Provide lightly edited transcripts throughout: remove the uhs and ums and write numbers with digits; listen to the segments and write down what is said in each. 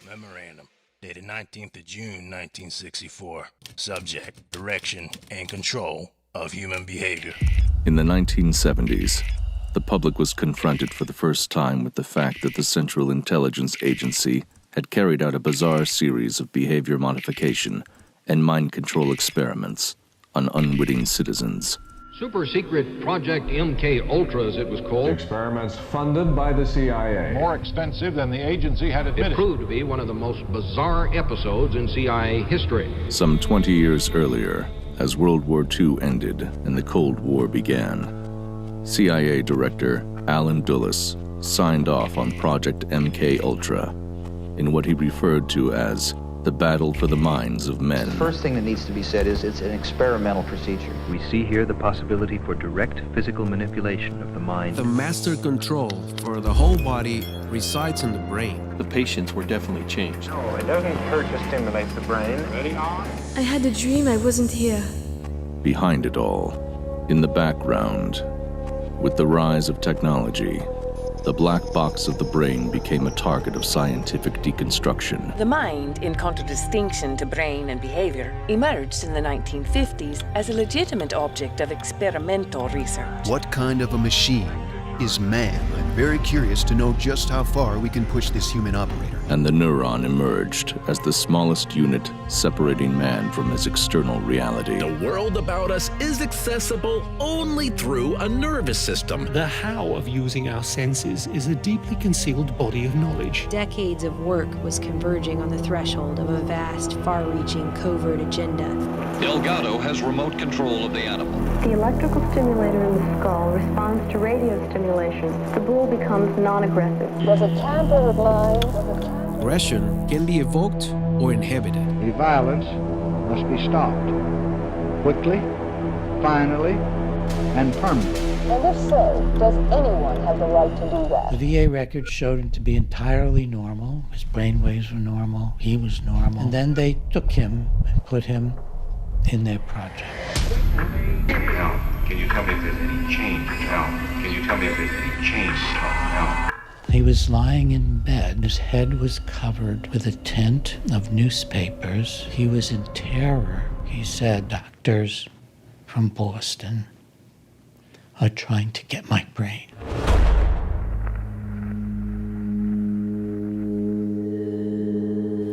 Memorandum, dated 19th of June, 1964. Subject, direction and control of human behavior. In the 1970s, the public was confronted for the first time with the fact that the Central Intelligence Agency had carried out a bizarre series of behavior modification and mind control experiments on unwitting citizens. Super-secret Project MK Ultra, as it was called. Experiments funded by the CIA. More expensive than the agency had admitted. It proved to be one of the most bizarre episodes in CIA history. Some 20 years earlier, as World War II ended and the Cold War began, CIA Director Alan Dulles signed off on Project MK Ultra in what he referred to as the battle for the minds of men. The first thing that needs to be said is it's an experimental procedure. We see here the possibility for direct physical manipulation of the mind. The master control for the whole body resides in the brain. The patients were definitely changed. No, it doesn't hurt to stimulate the brain. Ready, on? I had a dream I wasn't here. Behind it all, in the background, with the rise of technology, the black box of the brain became a target of scientific deconstruction. The mind, in contradistinction to brain and behavior, emerged in the 1950s as a legitimate object of experimental research. What kind of a machine is man? I'm very curious to know just how far we can push this human operator. And the neuron emerged as the smallest unit separating man from his external reality. The world about us is accessible only through a nervous system. The how of using our senses is a deeply concealed body of knowledge. Decades of work was converging on the threshold of a vast, far-reaching covert agenda. Delgado has remote control of the animal. The electrical stimulator in the skull responds to radio stimulation. The bull becomes non-aggressive. Does it tamper with mind? Aggression can be evoked or inhibited. The violence must be stopped quickly, finally, and permanently. And if so, does anyone have the right to do that? The VA records showed him to be entirely normal. His brain waves were normal. He was normal. And then they took him and put him in their project. Now, can you tell me if there's any change in health? Can you tell me if there's any change in health? He was lying in bed. His head was covered with a tent of newspapers. He was in terror. He said, "Doctors from Boston are trying to get my brain."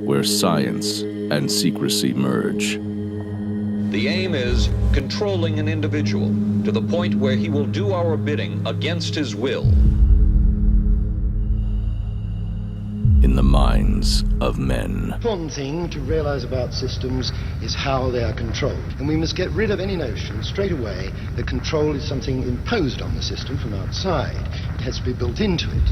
Where science and secrecy merge. The aim is controlling an individual to the point where he will do our bidding against his will. In the minds of men. One thing to realize about systems is how they are controlled. And we must get rid of any notion straight away that control is something imposed on the system from outside. It has to be built into it.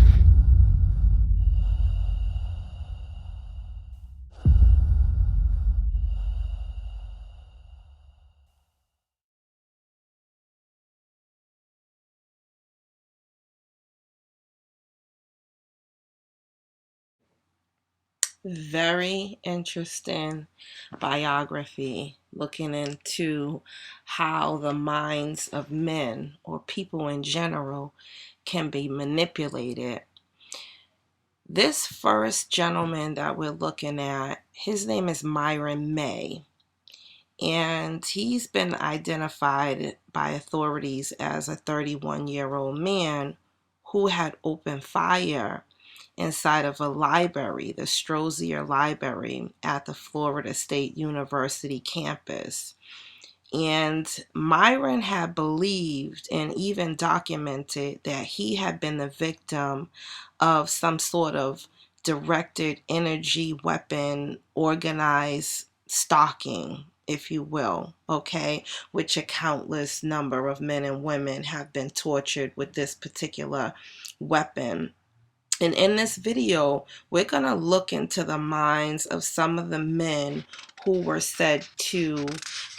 Very interesting biography looking into how the minds of men or people in general can be manipulated. This first gentleman that we're looking at, his name is Myron May, and he's been identified by authorities as a 31-year-old man who had opened fire inside of a library, the Strozier Library at the Florida State University campus. And Myron had believed and even documented that he had been the victim of some sort of directed energy weapon, organized stalking, if you will, okay, which a countless number of men and women have been tortured with this particular weapon. And in this video, we're going to look into the minds of some of the men who were said to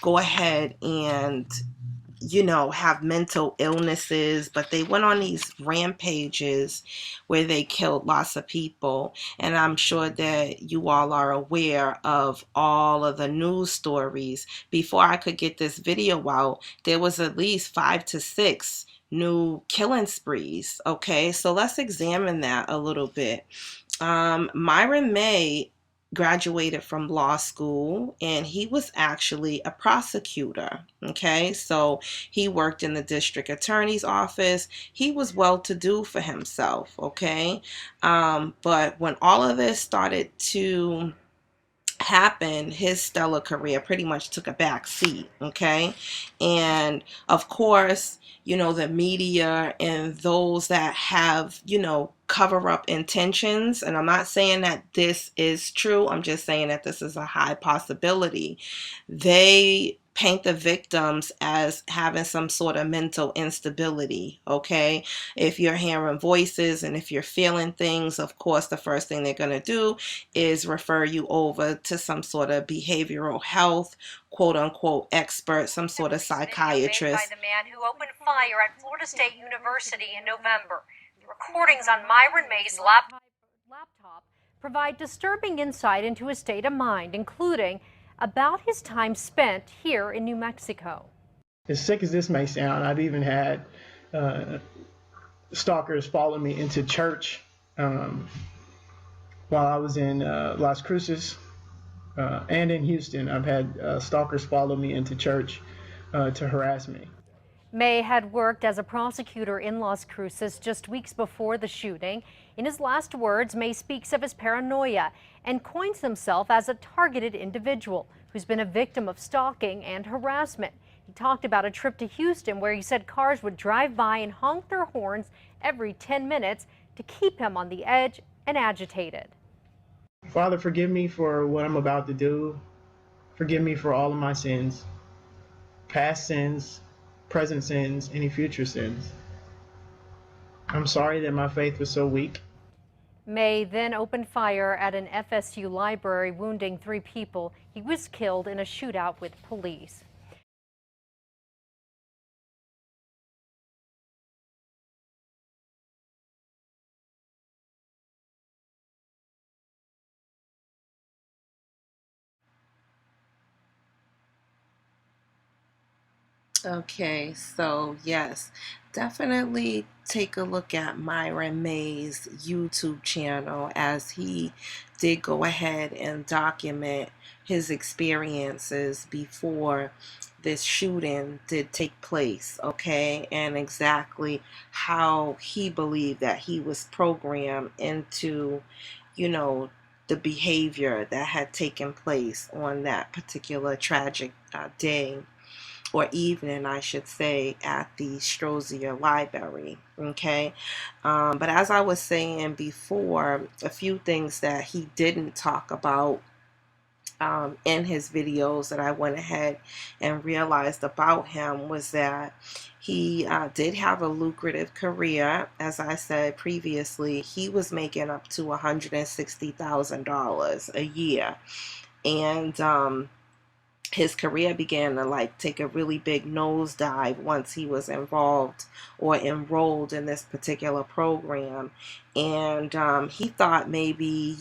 go ahead and, you know, have mental illnesses, but they went on these rampages where they killed lots of people. And I'm sure that you all are aware of all of the news stories. Before I could get this video out, there was at least 5 to 6 new killing sprees. Okay, so let's examine that a little bit. Myron May graduated from law school, and he was actually a prosecutor. Okay, so he worked in the district attorney's office. He was well to do for himself. Okay, but when all of this started to happen, his stellar career pretty much took a back seat. Okay, and of course, the media and those that have, cover up intentions, and I'm not saying that this is true, I'm just saying that this is a high possibility. They paint the victims as having some sort of mental instability. Okay, if you're hearing voices and if you're feeling things, of course the first thing they're going to do is refer you over to some sort of behavioral health, quote unquote, expert, some sort of psychiatrist. By the man who opened fire at Florida State University in November. The recordings on Myron May's laptop provide disturbing insight into his state of mind, including about his time spent here in New Mexico. As sick as this may sound, I've even had stalkers follow me into church while I was in Las Cruces and in Houston. I've had stalkers follow me into church to harass me. May had worked as a prosecutor in Las Cruces just weeks before the shooting. In his last words, May speaks of his paranoia and coins himself as a targeted individual who's been a victim of stalking and harassment. He talked about a trip to Houston where he said cars would drive by and honk their horns every 10 minutes to keep him on the edge and agitated. Father, forgive me for what I'm about to do. Forgive me for all of my sins, past sins, present sins, any future sins. I'm sorry that my faith was so weak. May then opened fire at an FSU library, wounding 3 people. He was killed in a shootout with police. Okay, so yes, definitely take a look at Myron May's YouTube channel, as he did go ahead and document his experiences before this shooting did take place, okay, and exactly how he believed that he was programmed into, the behavior that had taken place on that particular tragic day, or evening, I should say, at the Strozier Library. Okay, but as I was saying before, a few things that he didn't talk about in his videos that I went ahead and realized about him was that he did have a lucrative career. As I said previously, he was making up to $160,000 a year, and his career began to take a really big nosedive once he was involved or enrolled in this particular program. And he thought maybe,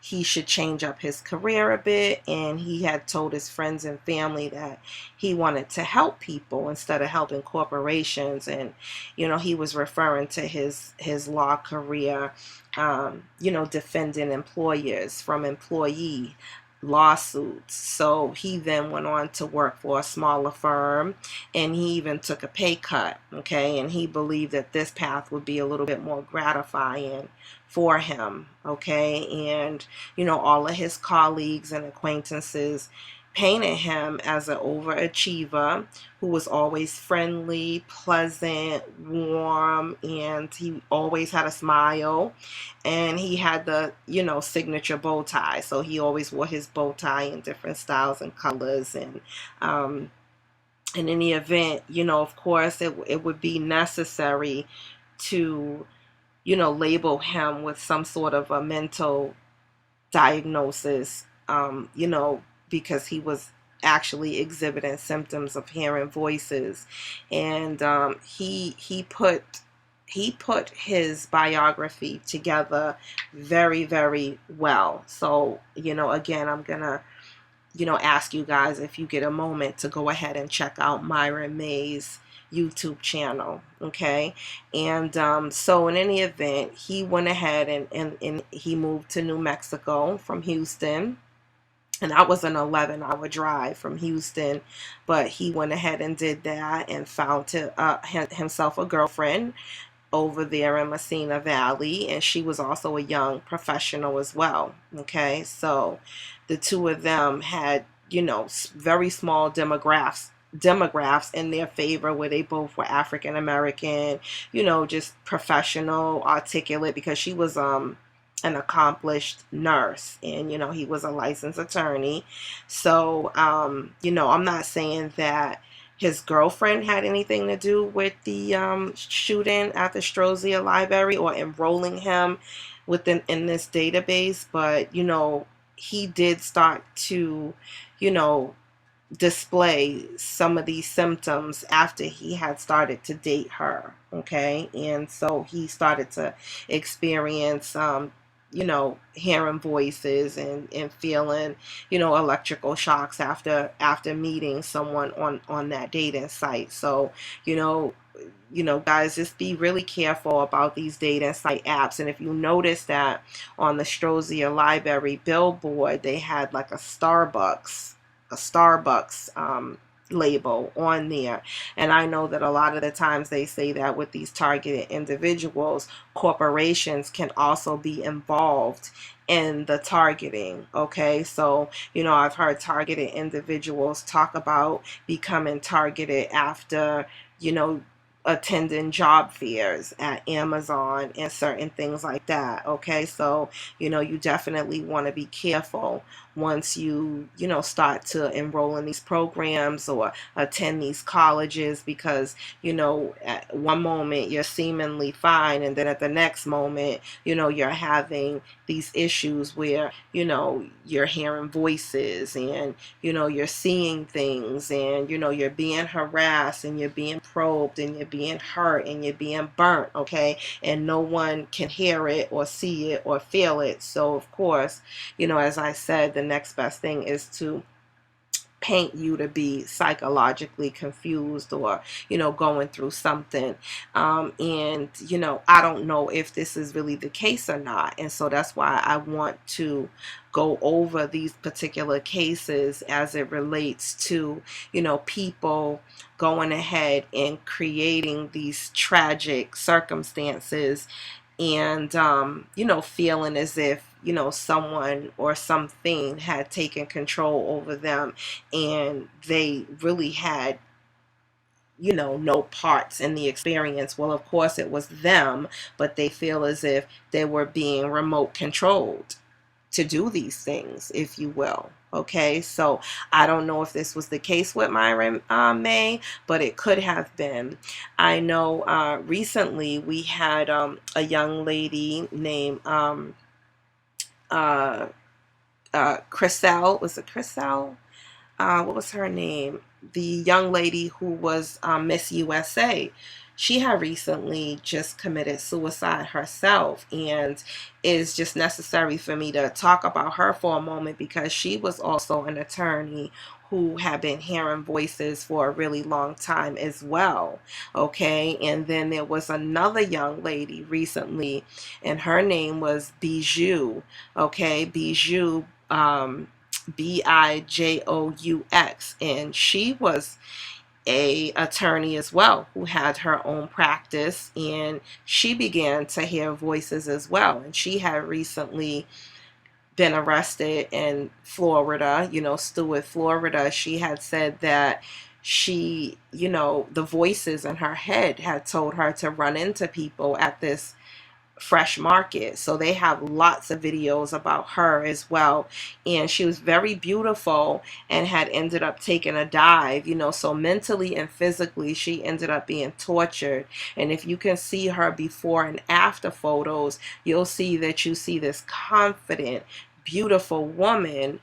he should change up his career a bit. And he had told his friends and family that he wanted to help people instead of helping corporations. And, he was referring to his law career, defending employers from employee lawsuits. So he then went on to work for a smaller firm, and he even took a pay cut, okay, and he believed that this path would be a little bit more gratifying for him, okay, and all of his colleagues and acquaintances painted him as an overachiever who was always friendly, pleasant, warm, and he always had a smile, and he had the, signature bow tie. So he always wore his bow tie in different styles and colors, and in any event, of course, it would be necessary to, label him with some sort of a mental diagnosis, because he was actually exhibiting symptoms of hearing voices. And he put his biography together very, very well. So, again, I'm gonna, ask you guys, if you get a moment, to go ahead and check out Myron May's YouTube channel, okay? And so in any event, he went ahead and he moved to New Mexico from Houston. And that was an 11-hour drive from Houston, but he went ahead and did that and found himself a girlfriend over there in Messina Valley, and she was also a young professional as well. Okay, so the two of them had, you know, very small demographics in their favor, where they both were African American, you know, just professional, articulate, because she was an accomplished nurse, and you know, he was a licensed attorney. So you know, I'm not saying that his girlfriend had anything to do with the shooting at the Strozier Library or enrolling him in this database, but you know, he did start to, you know, display some of these symptoms after he had started to date her. Okay, and so he started to experience you know, hearing voices and feeling, you know, electrical shocks after meeting someone on that dating site. So, you know, guys, just be really careful about these dating site apps. And if you notice that on the Strozier Library billboard, they had like a Starbucks label on there. And I know that a lot of the times they say that with these targeted individuals, corporations can also be involved in the targeting. Okay, so you know, I've heard targeted individuals talk about becoming targeted after, you know, attending job fairs at Amazon and certain things like that. Okay, so you know, you definitely want to be careful once you know, start to enroll in these programs or attend these colleges, because you know, at one moment you're seemingly fine, and then at the next moment, you know, you're having these issues where, you know, you're hearing voices, and you know, you're seeing things, and you know, you're being harassed, and you're being probed, and you're being hurt, and you're being burnt. Okay, and no one can hear it or see it or feel it. So of course, you know, as I said, the next best thing is to paint you to be psychologically confused, or you know, going through something, and you know, I don't know if this is really the case or not. And so that's why I want to go over these particular cases as it relates to, you know, people going ahead and creating these tragic circumstances, and you know, feeling as if, you know, someone or something had taken control over them, and they really had, you know, no parts in the experience. Well, of course it was them, but they feel as if they were being remote controlled to do these things, if you will. Okay, so I don't know if this was the case with Myra May, but it could have been. I know recently we had a young lady named Chriselle. Was it Chriselle? What was her name? The young lady who was Miss USA. She had recently just committed suicide herself, and it's just necessary for me to talk about her for a moment, because she was also an attorney who had been hearing voices for a really long time as well. Okay, and then there was another young lady recently, and her name was Bijou. Okay, Bijou, Bijous, and she was a attorney as well, who had her own practice, and she began to hear voices as well. And she had recently been arrested in Florida, you know, Stewart, Florida. She had said that she, you know, the voices in her head had told her to run into people at this Fresh Market. So they have lots of videos about her as well, and she was very beautiful and had ended up taking a dive, you know, so mentally and physically she ended up being tortured. And if you can see her before and after photos, you'll see that you see this confident, beautiful woman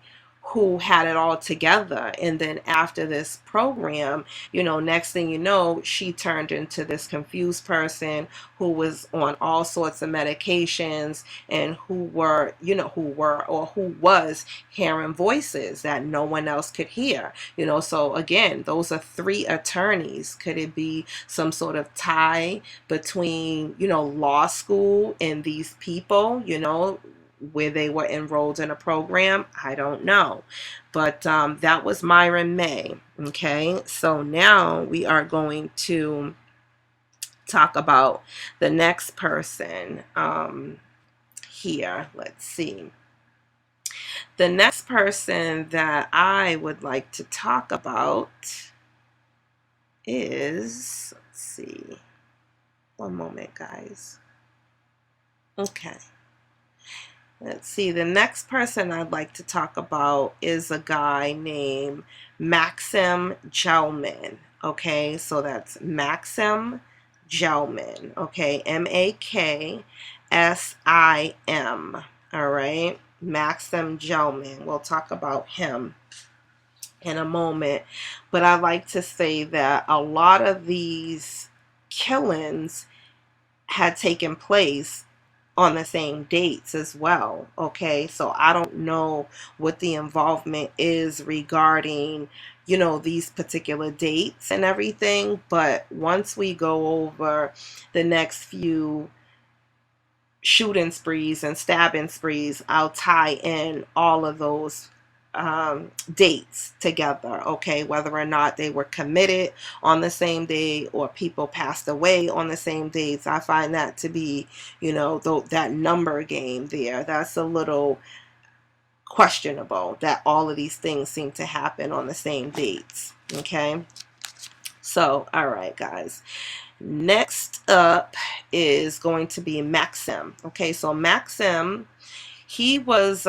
who had it all together. And then after this program, next thing you know, she turned into this confused person who was on all sorts of medications and who was hearing voices that no one else could hear. So again, those are 3 attorneys. Could it be some sort of tie between, law school and these people, where they were enrolled in a program? I don't know. But that was Myron May. Okay, so now we are going to talk about the next person here. Let's see. The next person that I would like to talk about is, let's see, one moment, guys. Okay. Let's see, the next person I'd like to talk about is a guy named Maxim Gelman. Okay, so that's Maxim Gelman. Okay, M-A-K-S-I-M. All right, Maxim Gelman. We'll talk about him in a moment. But I like to say that a lot of these killings had taken place on the same dates as well. Okay, so I don't know what the involvement is regarding, these particular dates and everything, but once we go over the next few shooting sprees and stabbing sprees, I'll tie in all of those dates together, okay, whether or not they were committed on the same day or people passed away on the same dates. I find that to be, that number game there, that's a little questionable, that all of these things seem to happen on the same dates. Okay, so all right, guys, next up is going to be Maxim. Okay, so Maxim, he was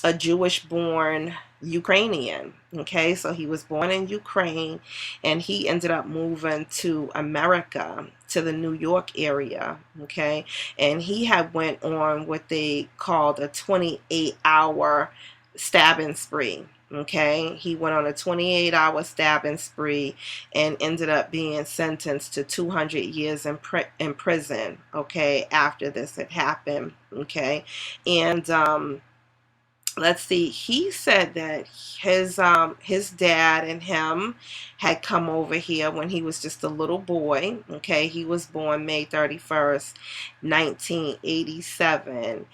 a Jewish-born Ukrainian. Okay, so he was born in Ukraine, and he ended up moving to America, to the New York area. Okay, and he had went on what they called a 28-hour stabbing spree. Okay, he went on a 28-hour stabbing spree and ended up being sentenced to 200 years in prison. Okay, after this had happened. Okay, and let's see, he said that his dad and him had come over here when he was just a little boy. Okay, he was born May 31st, 1987,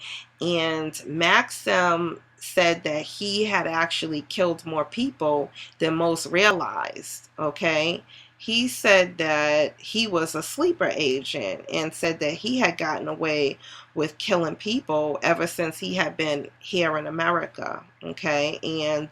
and Maxim said that he had actually killed more people than most realized. Okay, he said that he was a sleeper agent and said that he had gotten away with killing people ever since he had been here in America. Okay, and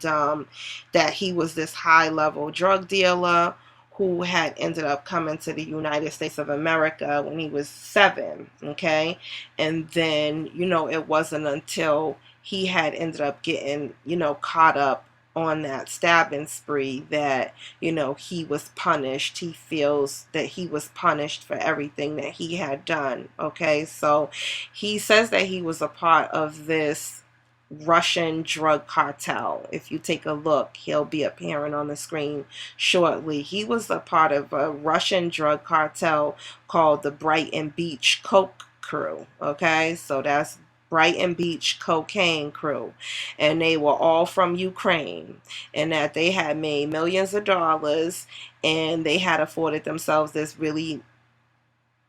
that he was this high-level drug dealer who had ended up coming to the United States of America when he was 7. Okay, and then, it wasn't until he had ended up getting, caught up on that stabbing spree that, he was punished. He feels that he was punished for everything that he had done. Okay, so he says that he was a part of this Russian drug cartel. If you take a look, he'll be appearing on the screen shortly. He was a part of a Russian drug cartel called the Brighton Beach Coke Crew. Okay, so that's Brighton Beach Cocaine Crew, and they were all from Ukraine, and that they had made millions of dollars, and they had afforded themselves this really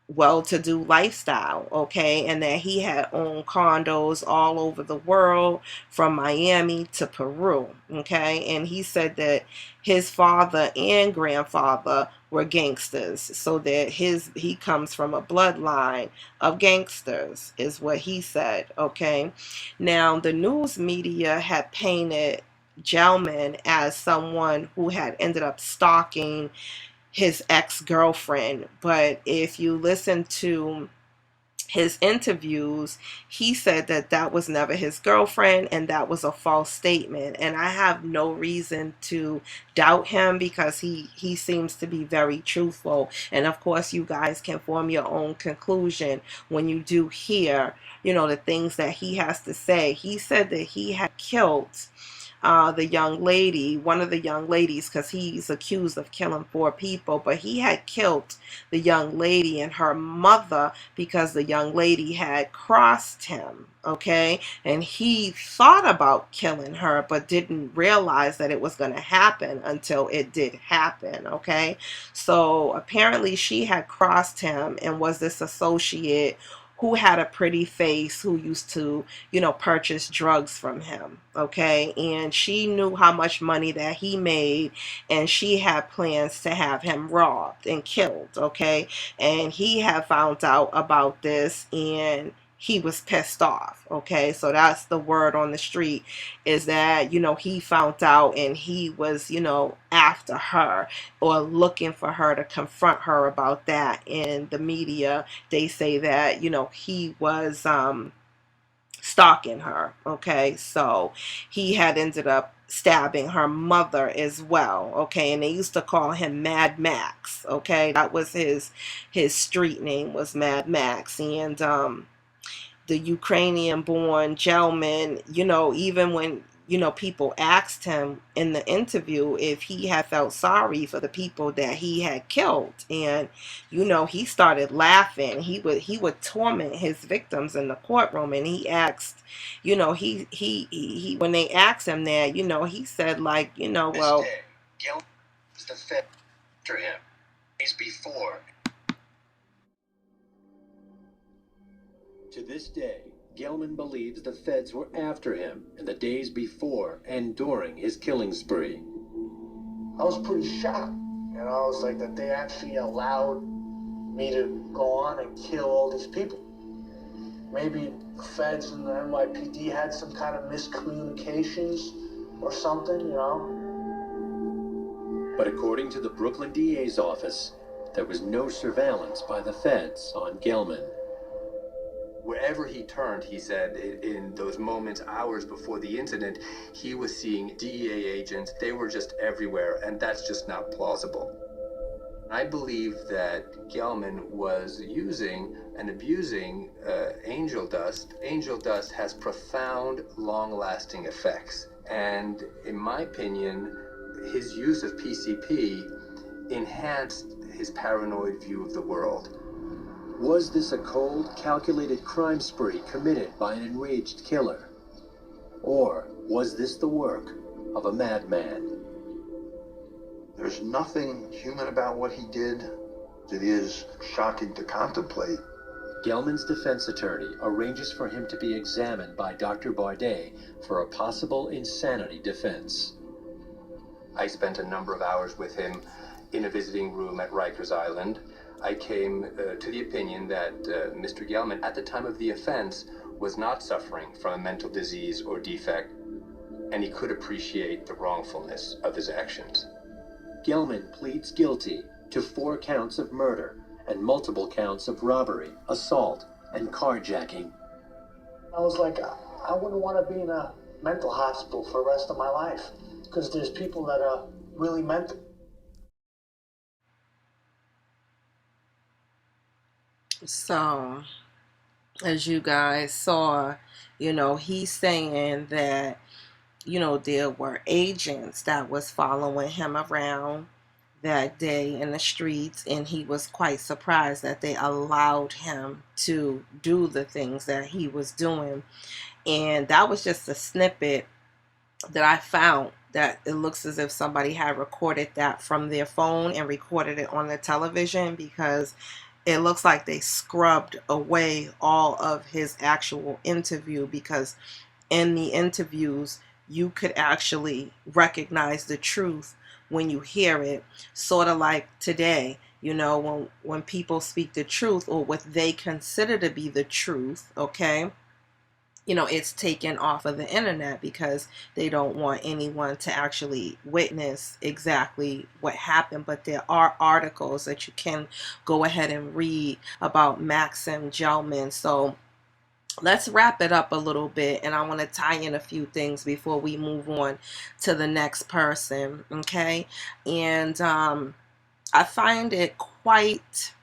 well-to-do lifestyle. Okay, and that he had owned condos all over the world, from Miami to Peru. Okay, and he said that his father and grandfather were gangsters, so that he comes from a bloodline of gangsters, is what he said. Okay, now the news media had painted Gelman as someone who had ended up stalking his ex-girlfriend, but if you listen to his interviews, he said that that was never his girlfriend, and that was a false statement. And I have no reason to doubt him, because he seems to be very truthful. And of course, you guys can form your own conclusion when you do hear, the things that he has to say. He said that he had killed the young lady, one of the young ladies, because he's accused of killing 4 people, but he had killed the young lady and her mother because the young lady had crossed him, okay? And he thought about killing her, but didn't realize that it was going to happen until it did happen, okay? So apparently she had crossed him and was this associate who had a pretty face, who used to, you know, purchase drugs from him, okay? And she knew how much money that he made, and she had plans to have him robbed and killed, okay? And he had found out about this, and he was pissed off, okay? So that's the word on the street, is that, you know, he found out and he was, you know, after her or looking for her to confront her about that. In the media, they say that, you know, he was stalking her, okay? So he had ended up stabbing her mother as well, okay? And they used to call him Mad Max, okay? That was his street name, was Mad Max. And the Ukrainian-born gentleman, you know, even when, you know, people asked him in the interview if he had felt sorry for the people that he had killed, and, you know, he started laughing. He would torment his victims in the courtroom, and he asked, you know, he when they asked him that, you know, he said, like, you know, well, Gil is the Fed after him. He's before. To this day, Gelman believes the feds were after him in the days before and during his killing spree. I was pretty shocked, you know, I was like that they actually allowed me to go on and kill all these people. Maybe the feds and the NYPD had some kind of miscommunications or something, you know. But according to the Brooklyn DA's office, there was no surveillance by the feds on Gelman. Wherever he turned, he said, in those moments, hours before the incident, he was seeing DEA agents. They were just everywhere, and that's just not plausible. I believe that Gelman was using and abusing angel dust. Angel dust has profound, long-lasting effects. And in my opinion, his use of PCP enhanced his paranoid view of the world. Was this a cold, calculated crime spree committed by an enraged killer? Or was this the work of a madman? There's nothing human about what he did. It is shocking to contemplate. Gelman's defense attorney arranges for him to be examined by Dr. Bardet for a possible insanity defense. I spent a number of hours with him in a visiting room at Rikers Island. I came to the opinion that Mr. Gelman, at the time of the offense, was not suffering from a mental disease or defect, and he could appreciate the wrongfulness of his actions. Gelman pleads guilty to 4 counts of murder and multiple counts of robbery, assault, and carjacking. I was like, I wouldn't want to be in a mental hospital for the rest of my life, because there's people that are really mental. So, as you guys saw, you know, he's saying that, you know, there were agents that was following him around that day in the streets, and he was quite surprised that they allowed him to do the things that he was doing. And that was just a snippet that I found, that it looks as if somebody had recorded that from their phone and recorded it on the television, because it looks like they scrubbed away all of his actual interview, because in the interviews you could actually recognize the truth when you hear it, sort of like today, you know, when people speak the truth or what they consider to be the truth, okay, you know, it's taken off of the internet because they don't want anyone to actually witness exactly what happened. But there are articles that you can go ahead and read about Maxim Gelman. So let's wrap it up a little bit, and I want to tie in a few things before we move on to the next person, okay? And I find it quite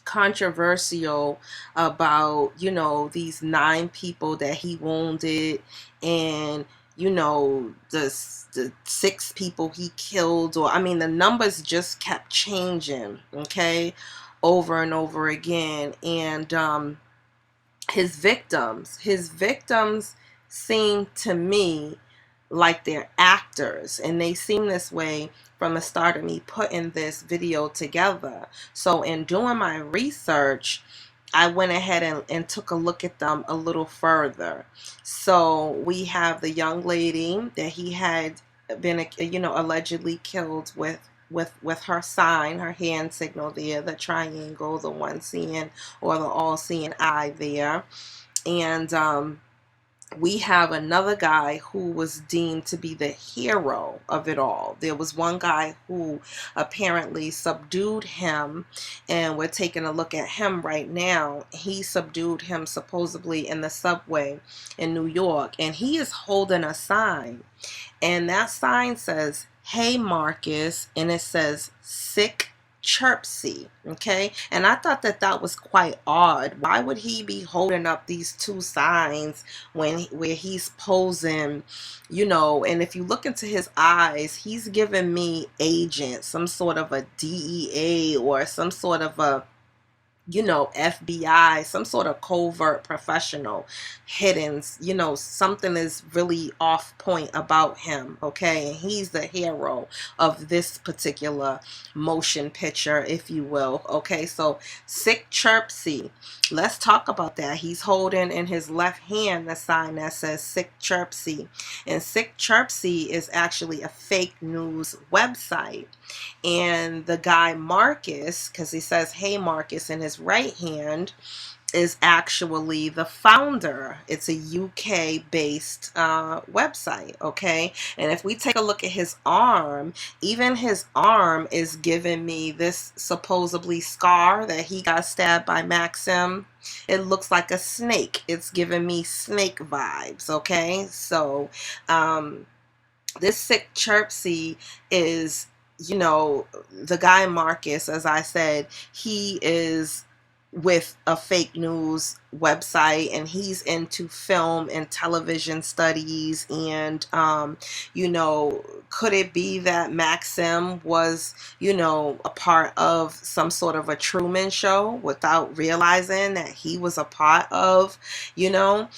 controversial about, you know, these 9 people that he wounded, and, you know, the 6 people he killed, or I mean, the numbers just kept changing, okay, over and over again. And his victims seem to me like they're actors, and they seem this way from the start of me putting this video together. So in doing my research, I went ahead and took a look at them a little further. So we have the young lady that he had been, you know, allegedly killed with her sign, her hand signal there, the triangle, the one seeing or the all seeing eye there. And we have another guy who was deemed to be the hero of it all. There was one guy who apparently subdued him, and we're taking a look at him right now. He subdued him supposedly in the subway in New York, and he is holding a sign, and that sign says, "Hey Marcus," and it says "Sick Chirpsy," okay? And I thought that that was quite odd. Why would he be holding up these 2 signs where he's posing, you know? And if you look into his eyes, he's giving me agent, some sort of a DEA or some sort of a, you know, FBI, some sort of covert professional, hidden, you know, something is really off point about him, okay? And he's the hero of this particular motion picture, if you will, okay? So Sick Chirpsy, let's talk about that. He's holding in his left hand the sign that says Sick Chirpsy, and Sick Chirpsy is actually a fake news website. And the guy Marcus, because he says "Hey Marcus" in his right hand, is actually the founder. It's a UK based website, okay? And if we take a look at his arm, even his arm is giving me this supposedly scar that he got stabbed by Maxim. It looks like a snake. It's giving me snake vibes, okay? So this Sick Chirpsy is, you know, the guy Marcus, as I said, he is with a fake news website, and he's into film and television studies. And you know, could it be that Maxim was, you know, a part of some sort of a Truman Show without realizing that he was a part of, you know?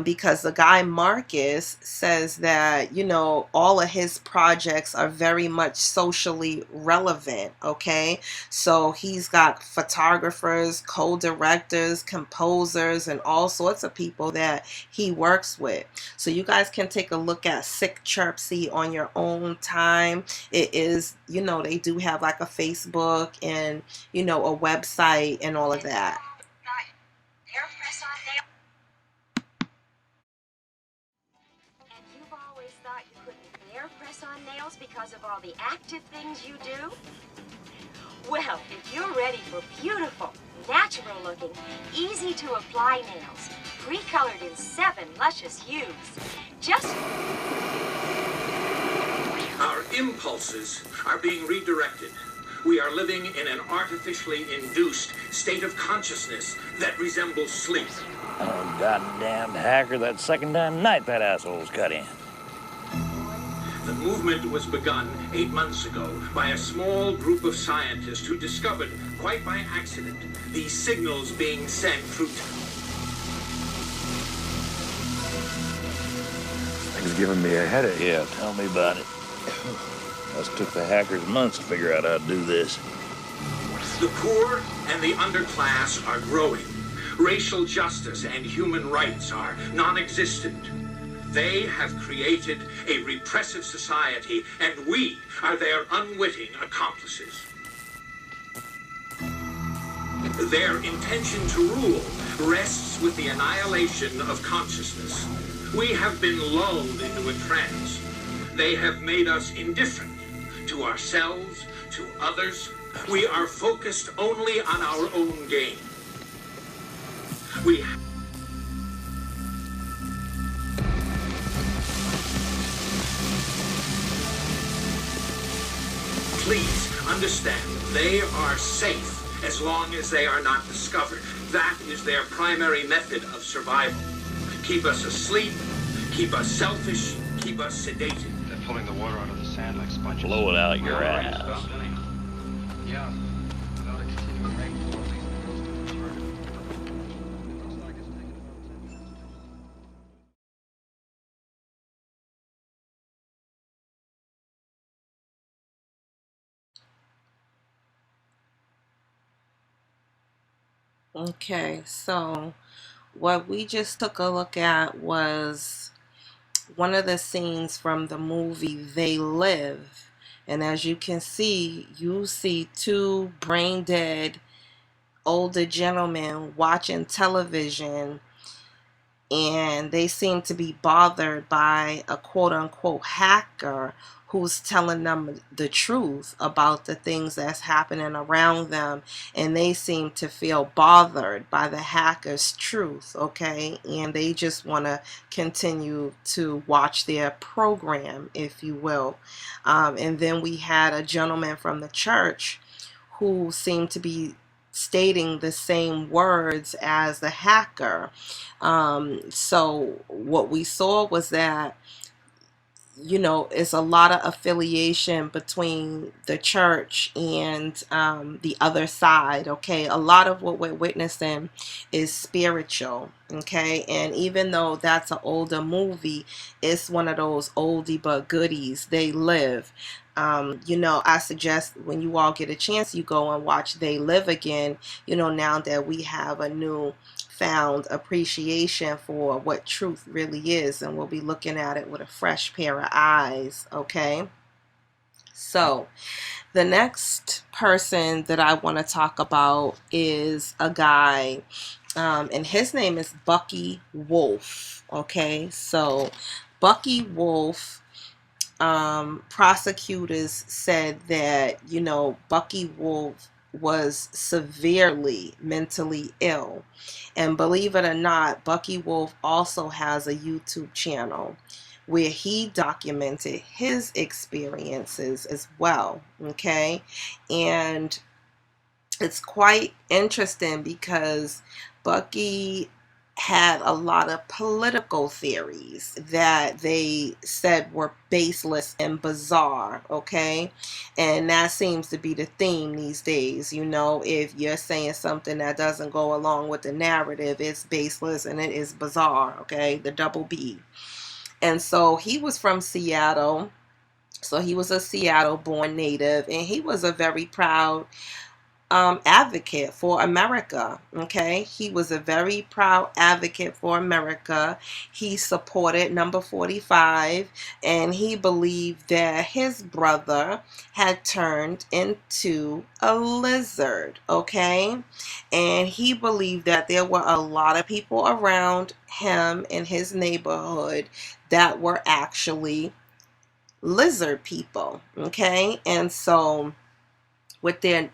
Because the guy Marcus says that, you know, all of his projects are very much socially relevant, okay? So he's got photographers, co-directors, composers, and all sorts of people that he works with. So you guys can take a look at Sick Chirpsy on your own time. It is, you know, they do have like a Facebook and, you know, a website and all of that. Because of all the active things you do? Well, if you're ready for beautiful, natural-looking, easy-to-apply nails, pre-colored in 7 luscious hues, just... Our impulses are being redirected. We are living in an artificially induced state of consciousness that resembles sleep. Oh, goddamn hacker, that second damn night that asshole's cut in. The movement was begun 8 months ago by a small group of scientists who discovered, quite by accident, these signals being sent through... Thing's giving me a headache. Yeah, tell me about it. Us took the hackers months to figure out how to do this. The poor and the underclass are growing. Racial justice and human rights are non-existent. They have created a repressive society, and we are their unwitting accomplices. Their intention to rule rests with the annihilation of consciousness. We have been lulled into a trance. They have made us indifferent to ourselves, to others. We are focused only on our own gain. Please understand, they are safe as long as they are not discovered. That is their primary method of survival. Keep us asleep, keep us selfish, keep us sedated. They're pulling the water out of the sand like sponges. Blow it out your ass. Yeah. Without a continuing rainfall, at least the coast is diverted. Okay, so what we just took a look at was one of the scenes from the movie They Live. And as you can see, you see two brain dead older gentlemen watching television, and they seem to be bothered by a quote-unquote hacker who's telling them the truth about the things that's happening around them, and they seem to feel bothered by the hacker's truth, okay? And they just want to continue to watch their program, if you will. And then we had a gentleman from the church who seemed to be stating the same words as the hacker. So what we saw was that, you know, it's a lot of affiliation between the church and the other side, okay? A lot of what we're witnessing is spiritual, okay? And even though that's an older movie, it's one of those oldie but goodies. They Live. You know, I suggest when you all get a chance, you go and watch They Live again, you know, now that we have a new found appreciation for what truth really is, and we'll be looking at it with a fresh pair of eyes, okay? So the next person that I want to talk about is a guy, and his name is Bucky Wolf, okay? So Bucky Wolf, prosecutors said that, you know, Bucky Wolf was severely mentally ill. And believe it or not, Bucky Wolf also has a YouTube channel where he documented his experiences as well, okay? And it's quite interesting because Bucky had a lot of political theories that they said were baseless and bizarre, okay? And that seems to be the theme these days. You know, if you're saying something that doesn't go along with the narrative, it's baseless and it is bizarre, okay? The double B. And so he was from Seattle. So he was a Seattle-born native, and he was a very proud advocate for America, okay? He was a very proud advocate for America. He supported number 45, and he believed that his brother had turned into a lizard, okay? And he believed that there were a lot of people around him in his neighborhood that were actually lizard people, okay? And so what they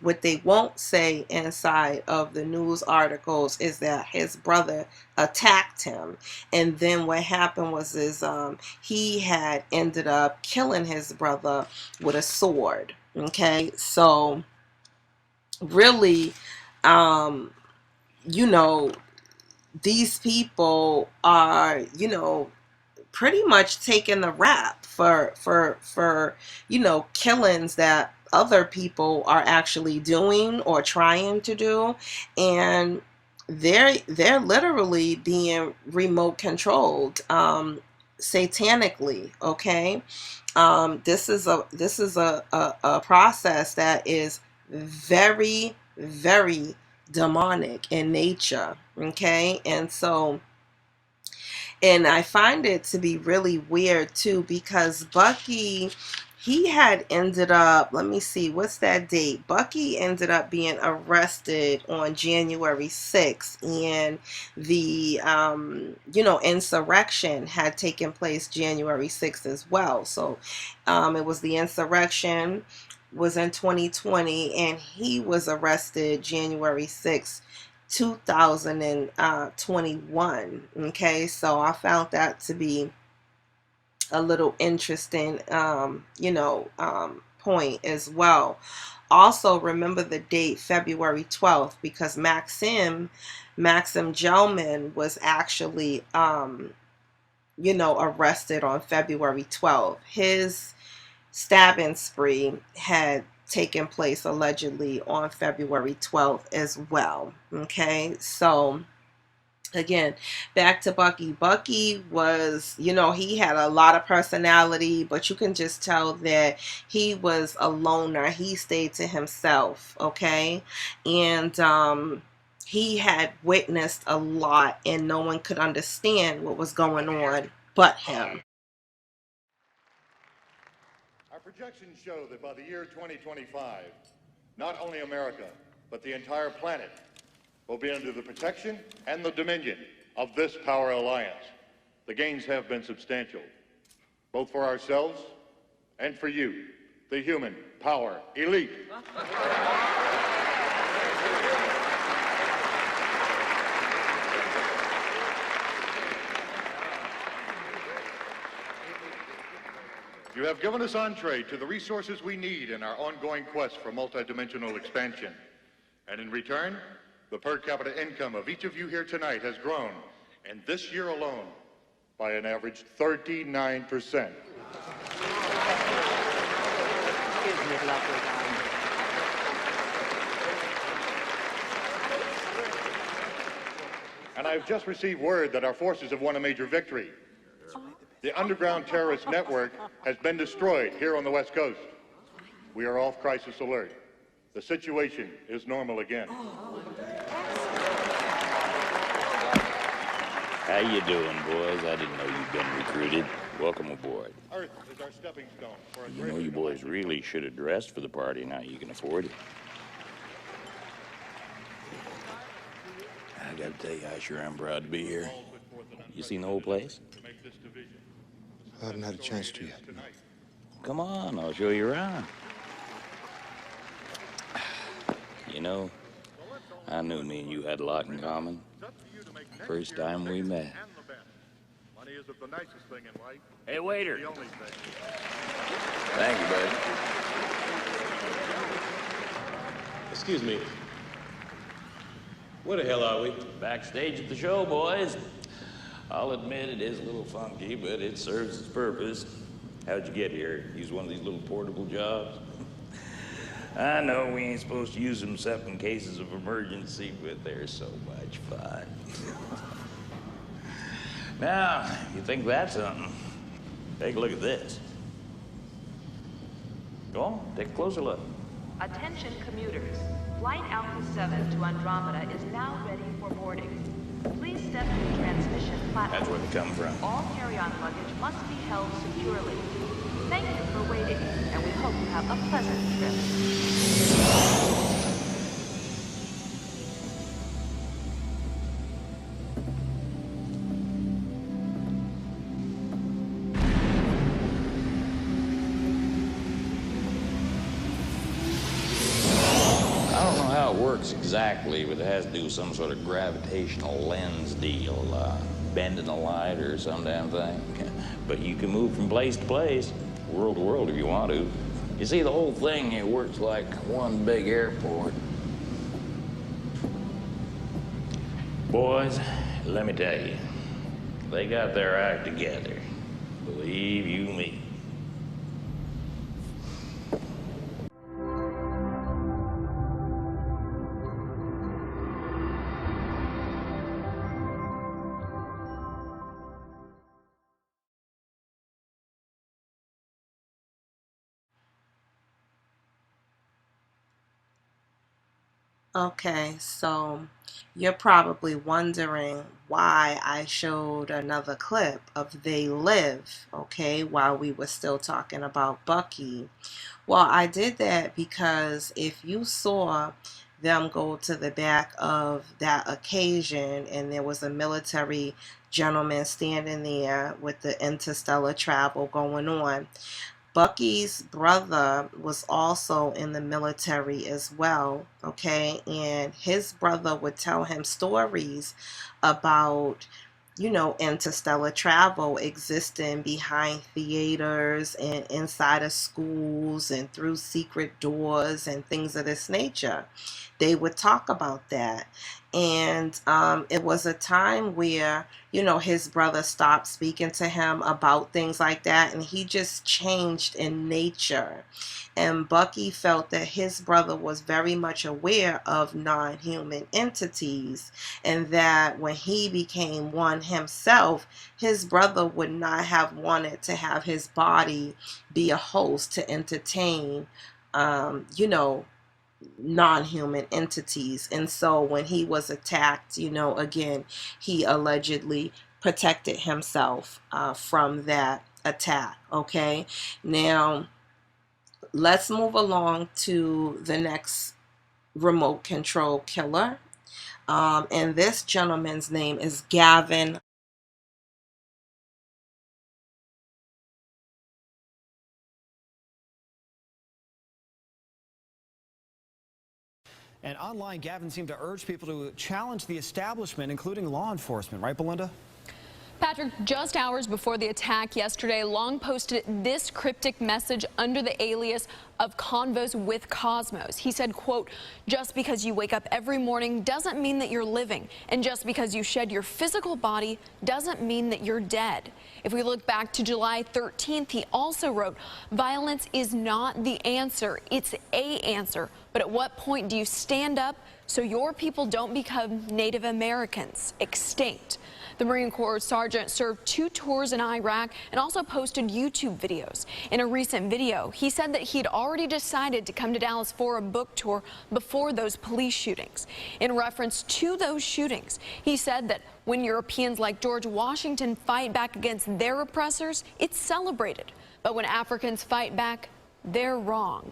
won't say inside of the news articles is that his brother attacked him, and then what happened was he had ended up killing his brother with a sword, okay? So really, you know, these people are, you know, pretty much taking the rap for you know, killings that other people are actually doing or trying to do, and they're literally being remote controlled satanically, okay? This is a process that is very, very demonic in nature, okay? And so, and I find it to be really weird too, because Bucky, he had ended up, let me see, what's that date? Bucky ended up being arrested on January 6th, and the, you know, insurrection had taken place January 6th as well. So it was the insurrection was in 2020, and he was arrested January 6th. 2021. Okay, so I found that to be a little interesting, you know, point as well. Also, remember the date February 12th, because Maxim Gelman was actually arrested on February 12th. His stabbing spree had taken place allegedly on February 12th as well. Okay, so again, back to Bucky. Bucky was, he had a lot of personality, but you can just tell that he was a loner. He stayed to himself, okay? And he had witnessed a lot, and no one could understand what was going on but him. Our projections show that by the year 2025, not only America, but the entire planet will be under the protection and the dominion of this power alliance. The gains have been substantial, both for ourselves and for you, the human power elite. You have given us entree to the resources we need in our ongoing quest for multidimensional expansion. And in return, the per capita income of each of you here tonight has grown, and this year alone, by an average 39%. And I've just received word that our forces have won a major victory. The underground terrorist network has been destroyed here on the West Coast. We are off crisis alert. The situation is normal again. How you doing, boys? I didn't know you'd been recruited. Welcome aboard. Earth is our stepping stone for a You know you boys really should have dressed for the party. Now you can afford it. I gotta tell you, I sure am proud to be here. You seen the whole place? I haven't had a chance to yet. Come on, I'll show you around. You know, I knew me and you had a lot in common. First time we met. Money isn't the nicest thing in life. Hey, waiter. The only thing. Thank you, buddy. Excuse me. Where the hell are we? Backstage at the show, boys. I'll admit it is a little funky, but it serves its purpose. How'd you get here? Use one of these little portable jobs? I know we ain't supposed to use them except in cases of emergency, but they're so much fun. Now, you think that's something? Take a look at this. Go on, take a closer look. Attention commuters. Flight Alpha 7 to Andromeda is now ready for boarding. Please step to the transmission platform. That's where they come from. All carry-on luggage must be held securely. Thank you for waiting, and we hope you have a pleasant trip. Exactly, but it has to do with some sort of gravitational lens deal, bending a light or some damn thing. But you can move from place to place, world to world if you want to. You see, the whole thing here works like one big airport. Boys, let me tell you, they got their act together. Believe you me. Okay, so you're probably wondering why I showed another clip of They Live, okay, while we were still talking about Bucky. Well, I did that because if you saw them go to the back of that occasion and there was a military gentleman standing there with the interstellar travel going on, Bucky's brother was also in the military as well, okay? And his brother would tell him stories about, interstellar travel existing behind theaters and inside of schools and through secret doors and things of this nature. They would talk about that. And it was a time where, you know, his brother stopped speaking to him about things like that, and he just changed in nature. And Bucky felt that his brother was very much aware of non-human entities, and that when he became one himself, his brother would not have wanted to have his body be a host to entertain, you know, non-human entities. And so when he was attacked, you know, again, he allegedly protected himself from that attack. Okay, now let's move along to the next remote control killer. And this gentleman's name is Gavin. And online, Gavin seemed to urge people to challenge the establishment, including law enforcement. Right, Belinda? Patrick, just hours before the attack yesterday, Long posted this cryptic message under the alias of Convos with Cosmos. He said, quote, "Just because you wake up every morning doesn't mean that you're living. And just because you shed your physical body doesn't mean that you're dead." If we look back to July 13th, he also wrote, "Violence is not the answer, it's a answer. But at what point do you stand up so your people don't become Native Americans, extinct?" The Marine Corps sergeant served 2 tours in Iraq and also posted YouTube videos. In a recent video, he said that he had already decided to come to Dallas for a book tour before those police shootings. In reference to those shootings, he said that when Europeans like George Washington fight back against their oppressors, it's celebrated. But when Africans fight back, they're wrong.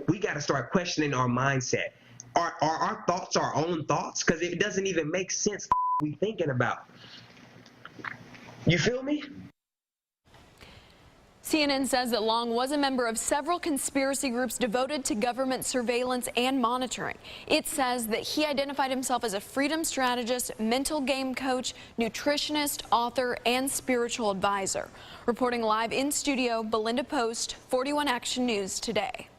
We got to start questioning our mindset. Are our thoughts our own thoughts? Because it doesn't even make sense we thinking about. You feel me? CNN says that Long was a member of several conspiracy groups devoted to government surveillance and monitoring. It says that he identified himself as a freedom strategist, mental game coach, nutritionist, author, and spiritual advisor. Reporting live in studio, Belinda Post, 41 Action News Today.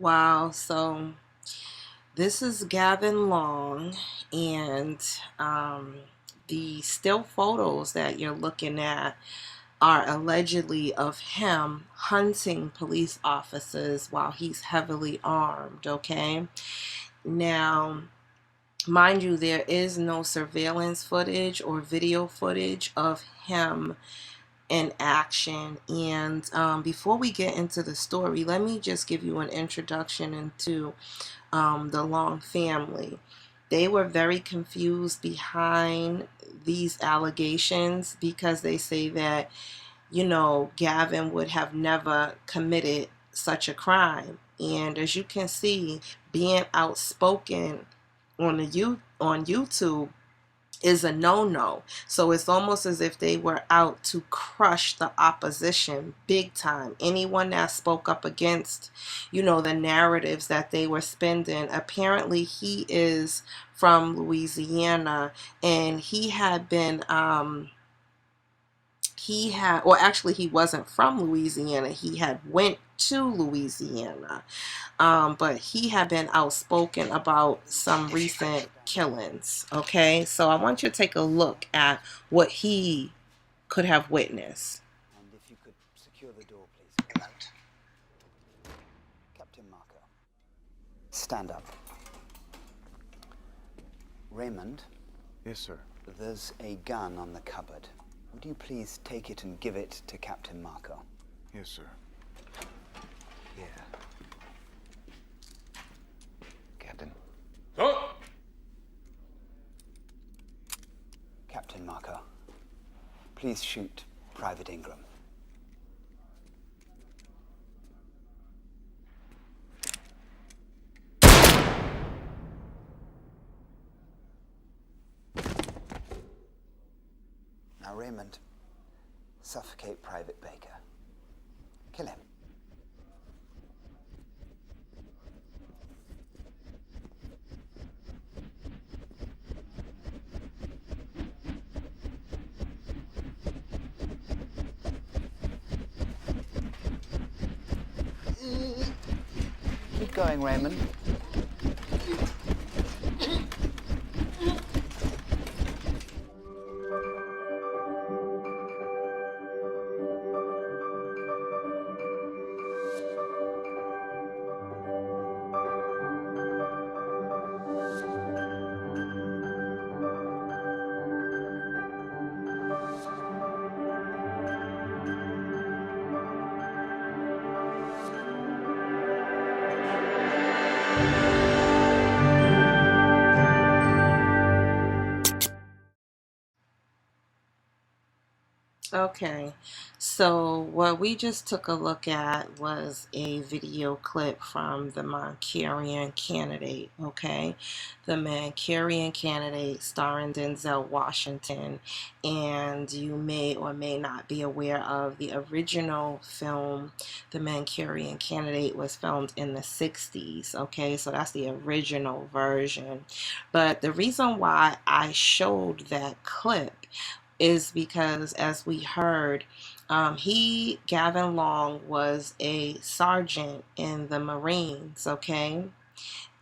Wow, so this is Gavin Long, and the still photos that you're looking at are allegedly of him hunting police officers while he's heavily armed, okay? Now, mind you, there is no surveillance footage or video footage of him in action. And before we get into the story, let me just give you an introduction into the Long family. They were very confused behind these allegations because they say that, you know, Gavin would have never committed such a crime. And as you can see, being outspoken on YouTube is a no-no. So it's almost as if they were out to crush the opposition big time. Anyone that spoke up against, you know, the narratives that they were spinning. Apparently he is from Louisiana, and he had been he wasn't from Louisiana. He had went to Louisiana, but he had been outspoken about some recent killings. Okay, so I want you to take a look at what he could have witnessed. And if you could secure the door, please. Captain Marco, stand up. Raymond. Yes, sir. There's a gun on the cupboard. Would you please take it and give it to Captain Marco? Yes, sir. Here. Captain. Oh! Captain Marco, please shoot Private Ingram. Now, Raymond, suffocate Private Baker. Kill him. going, Raymond. Okay, so what we just took a look at was a video clip from the Manchurian Candidate, okay? The Manchurian Candidate starring Denzel Washington, and you may or may not be aware of the original film. The Manchurian Candidate was filmed in the 60s, okay? So that's the original version. But the reason why I showed that clip is because, as we heard, Gavin Long, was a sergeant in the Marines, okay?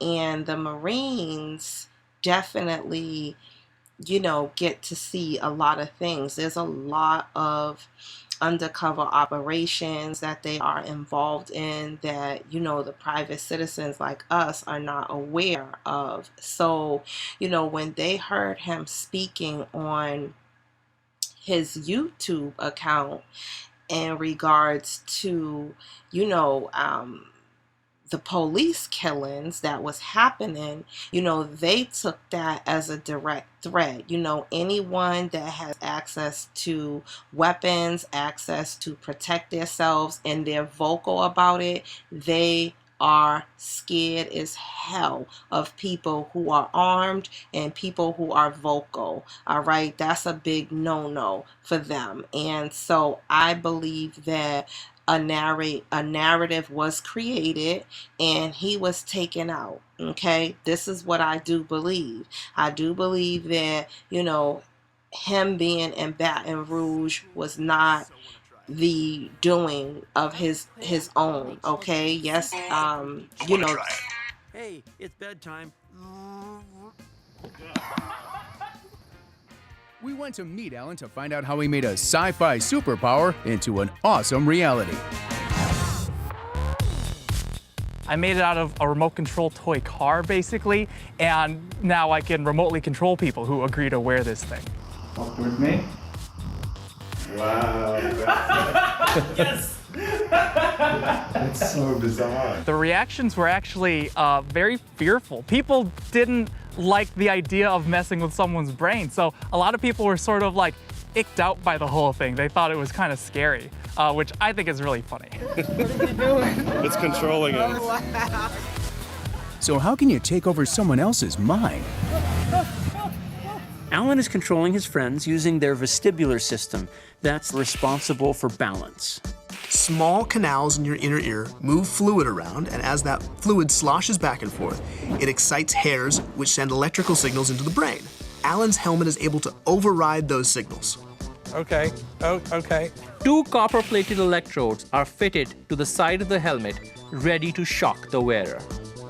And the Marines definitely, get to see a lot of things. There's a lot of undercover operations that they are involved in that, the private citizens like us are not aware of. So, when they heard him speaking on his YouTube account in regards to, the police killings that was happening, they took that as a direct threat. Anyone that has access to weapons, access to protect themselves, and they're vocal about it, they are scared as hell of people who are armed and people who are vocal. All right, that's a big no-no for them. And so I believe that a narrative was created and he was taken out. Okay, this is what I do believe. I do believe that, him being in Baton Rouge was not the doing of his own. Okay, yes, Hey, it's bedtime. We went to meet Alan to find out how he made a sci-fi superpower into an awesome reality. I made it out of a remote control toy car, basically, and now I can remotely control people who agree to wear this thing. Walk with me. Wow. Yes! That's so bizarre. The reactions were actually very fearful. People didn't like the idea of messing with someone's brain, so a lot of people were sort of like icked out by the whole thing. They thought it was kind of scary, which I think is really funny. What are you doing? It's controlling him. So how can you take over someone else's mind? Alan is controlling his friends using their vestibular system that's responsible for balance. Small canals in your inner ear move fluid around, and as that fluid sloshes back and forth, it excites hairs which send electrical signals into the brain. Alan's helmet is able to override those signals. Okay. Oh, okay. Two copper-plated electrodes are fitted to the side of the helmet, ready to shock the wearer.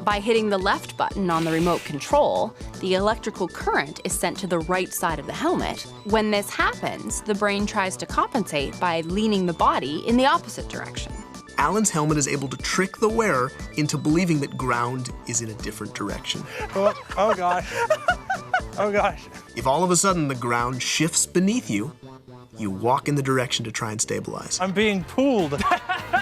By hitting the left button on the remote control, the electrical current is sent to the right side of the helmet. When this happens, the brain tries to compensate by leaning the body in the opposite direction. Alan's helmet is able to trick the wearer into believing that ground is in a different direction. Oh gosh. Oh gosh. If all of a sudden the ground shifts beneath you, you walk in the direction to try and stabilize. I'm being pulled.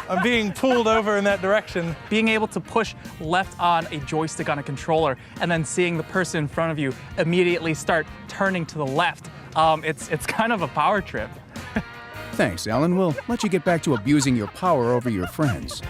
I'm being pulled over in that direction. Being able to push left on a joystick on a controller and then seeing the person in front of you immediately start turning to the left, it's kind of a power trip. Thanks, Alan. We'll let you get back to abusing your power over your friends.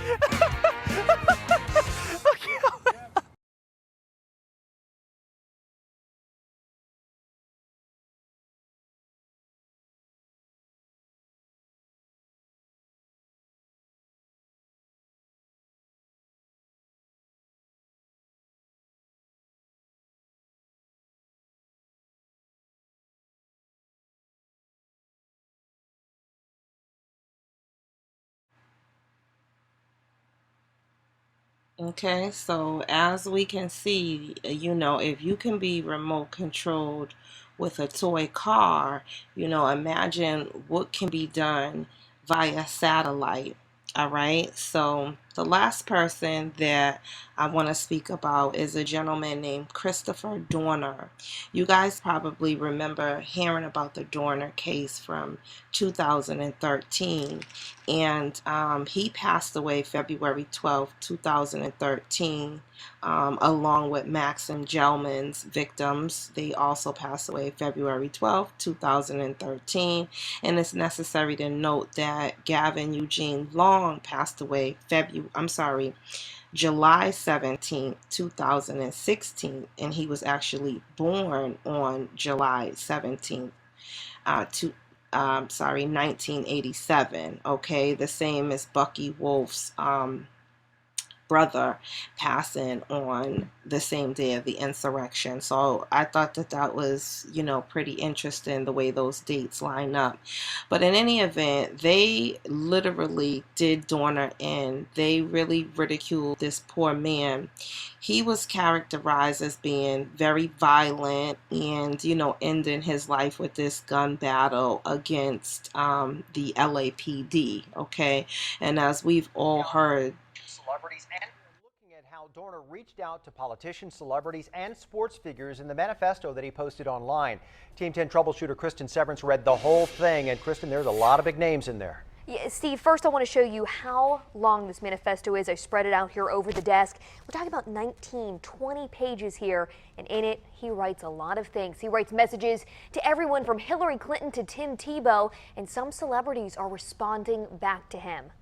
Okay, so as we can see, if you can be remote controlled with a toy car, imagine what can be done via satellite. All right, so the last person that I want to speak about is a gentleman named Christopher Dorner. You guys probably remember hearing about the Dorner case from 2013, and he passed away February 12, 2013, along with Maxim Gelman's victims. They also passed away February 12, 2013. And it's necessary to note that Gavin Eugene Long passed away July 17, 2016, and he was actually born on July 17th, 1987. Okay, the same as Bucky Wolf's brother passing on the same day of the insurrection. So I thought that that was, pretty interesting the way those dates line up. But in any event, they literally did Dorner in. They really ridiculed this poor man. He was characterized as being very violent and, ending his life with this gun battle against the LAPD, okay? And as we've all heard, celebrities and looking at how Dorner reached out to politicians, celebrities, and sports figures in the manifesto that he posted online. Team 10 troubleshooter Kristen Severance read the whole thing, and Kristen, there's a lot of big names in there. Yeah, Steve, first I want to show you how long this manifesto is. I spread it out here over the desk. We're talking about 19, 20 pages here, and in it, he writes a lot of things. He writes messages to everyone from Hillary Clinton to Tim Tebow, and some celebrities are responding back to him.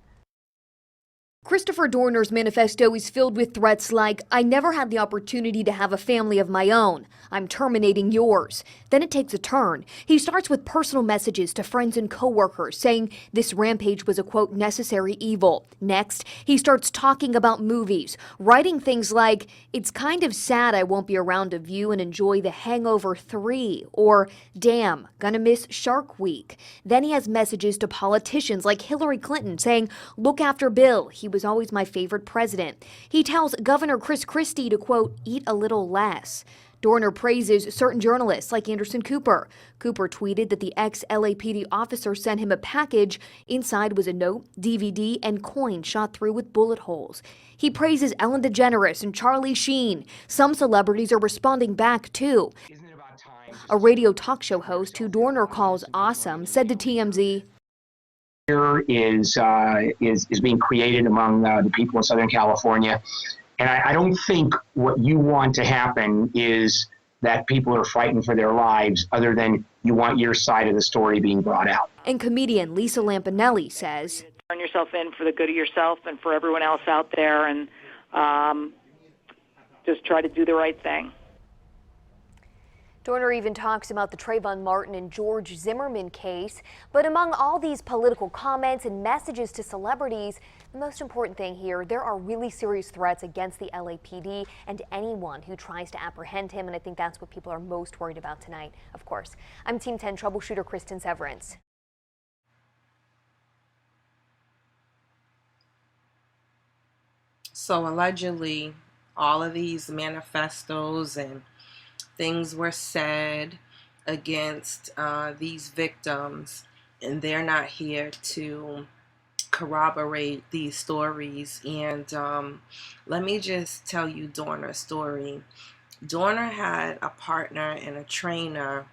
Christopher Dorner's manifesto is filled with threats like, I never had the opportunity to have a family of my own. I'm terminating yours. Then it takes a turn. He starts with personal messages to friends and coworkers saying this rampage was a, quote, necessary evil. Next, he starts talking about movies, writing things like, it's kind of sad I won't be around to view and enjoy The Hangover 3, or damn, gonna miss Shark Week. Then he has messages to politicians like Hillary Clinton saying, look after Bill. He was always my favorite president. He tells Governor Chris Christie to, quote, eat a little less. Dorner praises certain journalists like Anderson Cooper. Cooper tweeted that the ex-LAPD officer sent him a package. Inside was a note, DVD, and coin shot through with bullet holes. He praises Ellen DeGeneres and Charlie Sheen. Some celebrities are responding back, too. A radio talk show host who Dorner calls awesome said to TMZ, is being created among the people in Southern California. And I don't think what you want to happen is that people are fighting for their lives, other than you want your side of the story being brought out. And comedian Lisa Lampanelli says, turn yourself in for the good of yourself and for everyone else out there, and just try to do the right thing. Dorner even talks about the Trayvon Martin and George Zimmerman case. But among all these political comments and messages to celebrities, the most important thing here, there are really serious threats against the LAPD and anyone who tries to apprehend him. And I think that's what people are most worried about tonight, of course. I'm Team 10 troubleshooter Kristen Severance. So allegedly, all of these manifestos and things were said against these victims, and they're not here to corroborate these stories. And let me just tell you Dorner's story. Dorner had a partner and a trainer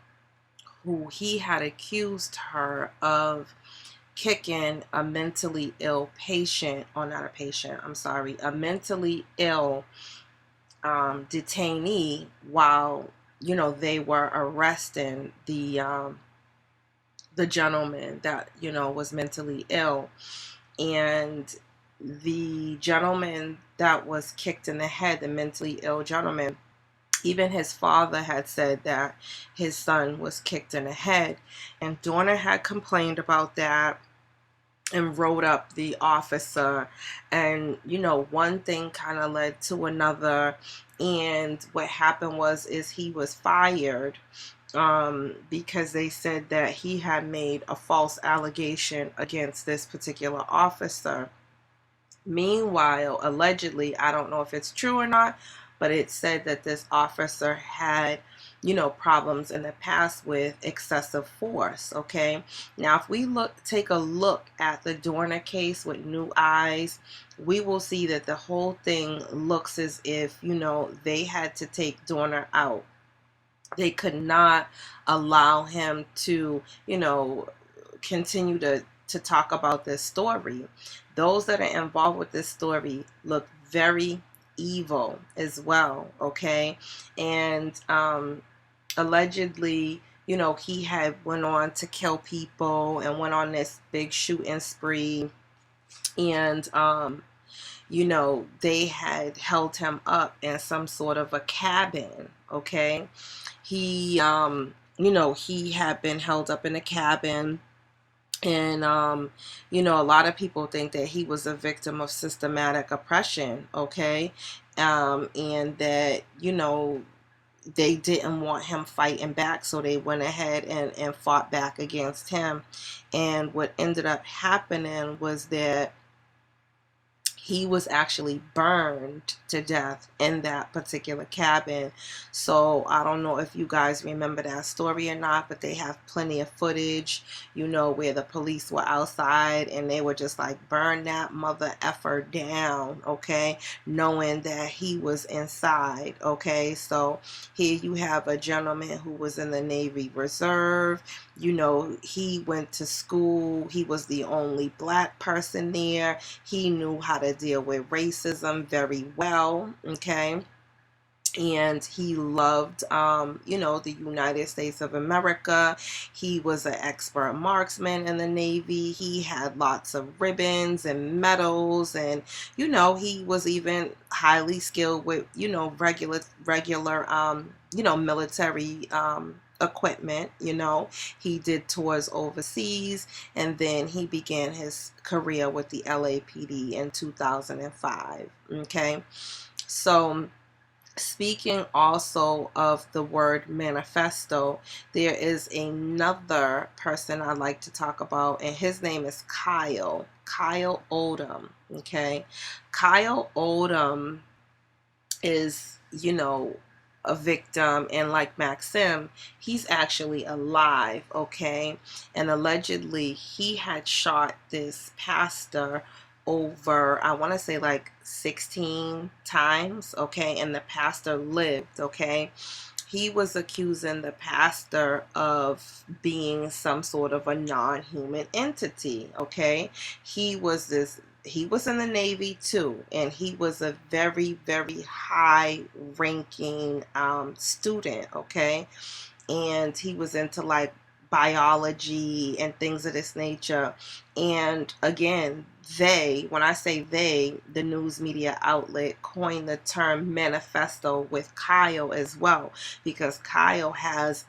who he had accused her of kicking a mentally ill patient, or not a patient, I'm sorry, a mentally ill detainee while they were arresting the gentleman that was mentally ill. And the gentleman that was kicked in the head, the mentally ill gentleman, even his father had said that his son was kicked in the head, and Dorner had complained about that and wrote up the officer. And one thing kind of led to another, and what happened was he was fired because they said that he had made a false allegation against this particular officer. Meanwhile, allegedly, I don't know if it's true or not, but it said that this officer had, problems in the past with excessive force. Okay. Now, if we take a look at the Dorner case with new eyes, we will see that the whole thing looks as if, they had to take Dorner out. They could not allow him to, continue to talk about this story. Those that are involved with this story look very evil as well, okay? And allegedly, he had went on to kill people and went on this big shooting spree. And they had held him up in some sort of a cabin, okay? He he had been held up in a cabin. And, a lot of people think that he was a victim of systematic oppression, okay? And that, they didn't want him fighting back, so they went ahead and fought back against him. And what ended up happening was that he was actually burned to death in that particular cabin. So I don't know if you guys remember that story or not, but they have plenty of footage, where the police were outside and they were just like, burn that mother effer down, okay, knowing that he was inside, okay? So here you have a gentleman who was in the Navy Reserve. He went to school. He was the only black person there. He knew how to deal with racism very well, okay? And he loved, the United States of America. He was an expert marksman in the Navy. He had lots of ribbons and medals, and, he was even highly skilled with, regular, military, equipment. He did tours overseas, and then he began his career with the LAPD in 2005. Okay, so speaking also of the word manifesto, there is another person I'd like to talk about, and his name is Kyle Odom. Okay, Kyle Odom is, a victim, and like Maxim, he's actually alive, okay? And allegedly he had shot this pastor over, I want to say like 16 times, okay? And the pastor lived, okay? He was accusing the pastor of being some sort of a non-human entity, okay? He was in the Navy too, and he was a very, very high-ranking student, okay? And he was into like biology and things of this nature. And again, when I say they, the news media outlet coined the term manifesto with Kyle as well, because Kyle has,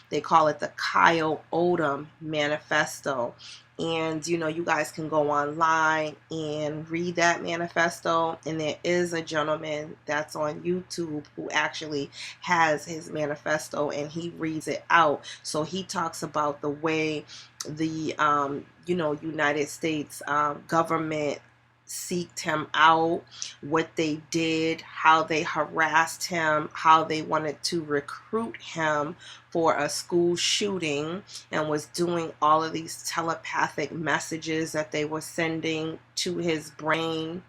they call it the Kyle Odom manifesto. And, you guys can go online and read that manifesto. And there is a gentleman that's on YouTube who actually has his manifesto, and he reads it out. So he talks about the way the, United States government seeked him out, what they did, how they harassed him, how they wanted to recruit him for a school shooting, and was doing all of these telepathic messages that they were sending to his brain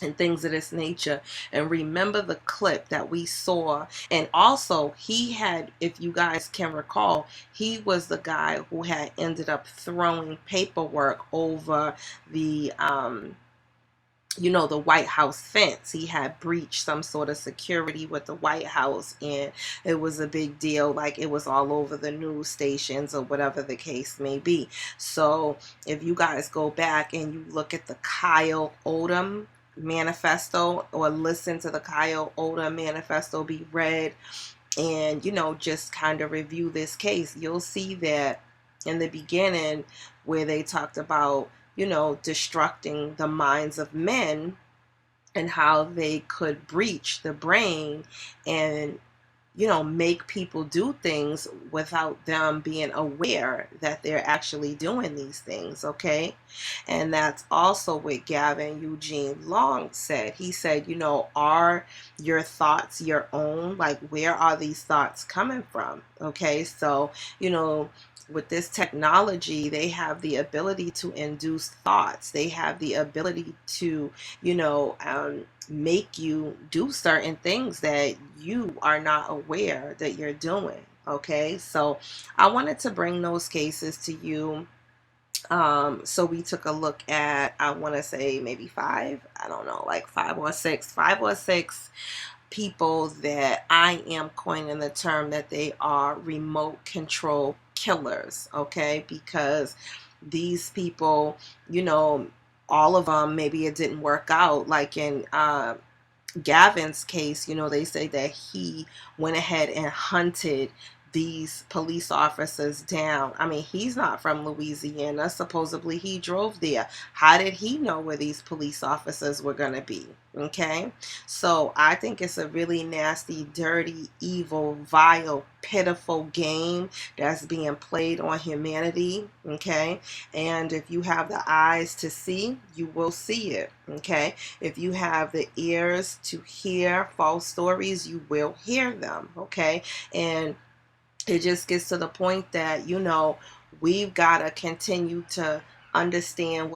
and things of this nature. And remember the clip that we saw. And also he had, if you guys can recall, he was the guy who had ended up throwing paperwork over the the White House fence. He had breached some sort of security with the White House, and it was a big deal. Like, it was all over the news stations or whatever the case may be. So if you guys go back and you look at the Kyle Odom manifesto, or listen to the Kyle Odom manifesto be read, and just kind of review this case, you'll see that in the beginning, where they talked about destructing the minds of men and how they could breach the brain and make people do things without them being aware that they're actually doing these things, okay? And that's also what Gavin Eugene Long said. He said, are your thoughts your own? Like, where are these thoughts coming from? Okay, so, with this technology, they have the ability to induce thoughts. They have the ability to, make you do certain things that you are not aware that you're doing. Okay, so I wanted to bring those cases to you. So we took a look at, I want to say maybe 5 or 6 people that I am coining the term that they are remote control killers, okay? Because these people, all of them, maybe it didn't work out. Like in Gavin's case, they say that he went ahead and hunted these police officers down. I mean, he's not from Louisiana. Supposedly he drove there. How did he know where these police officers were going to be? Okay, so I think it's a really nasty, dirty, evil, vile, pitiful game that's being played on humanity. Okay, and if you have the eyes to see, you will see it. Okay, if you have the ears to hear false stories, you will hear them. Okay, and it just gets to the point that, we've got to continue to understand.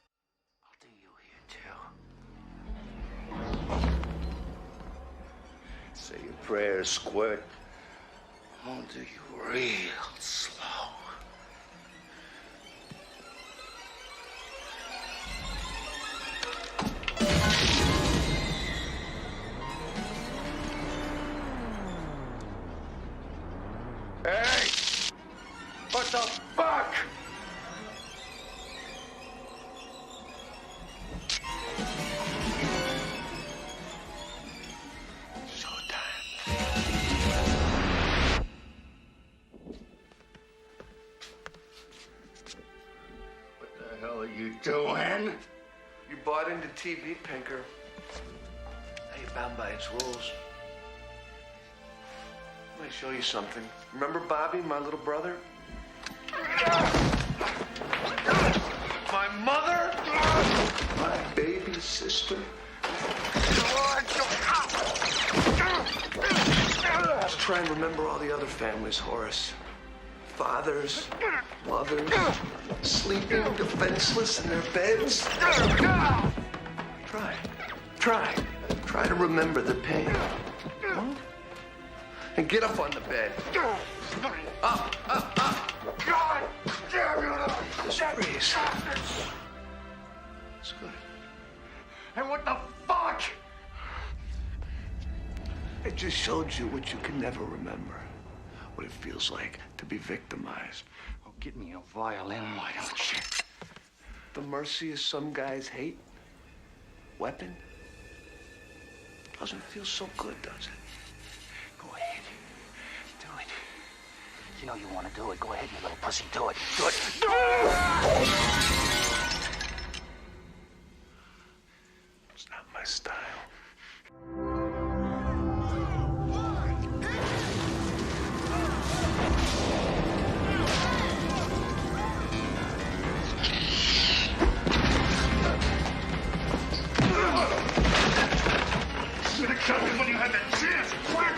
Say your prayers, Squirt. I'll do you real slow. Hey! What the fuck? What the hell are you doing? You bought into TV, Pinker. Now you're bound by its rules. Let me show you something. Remember Bobby, my little brother? My mother? My baby sister? Let's try and remember all the other families, Horace. Fathers, mothers, sleeping defenseless in their beds. Try to remember the pain. Huh? And get up on the bed. Up. God damn you! Just freeze. It's good. And what the fuck? It just showed you what you can never remember. What it feels like to be victimized. Oh, get me a violin, why don't you? The mercy of some guys hate. Weapon. Doesn't feel so good, does it? Go ahead. Do it. You know you want to do it. Go ahead, you little pussy. Do it. Do it. It's not my style. Should have killed me when you had the chance. Quick!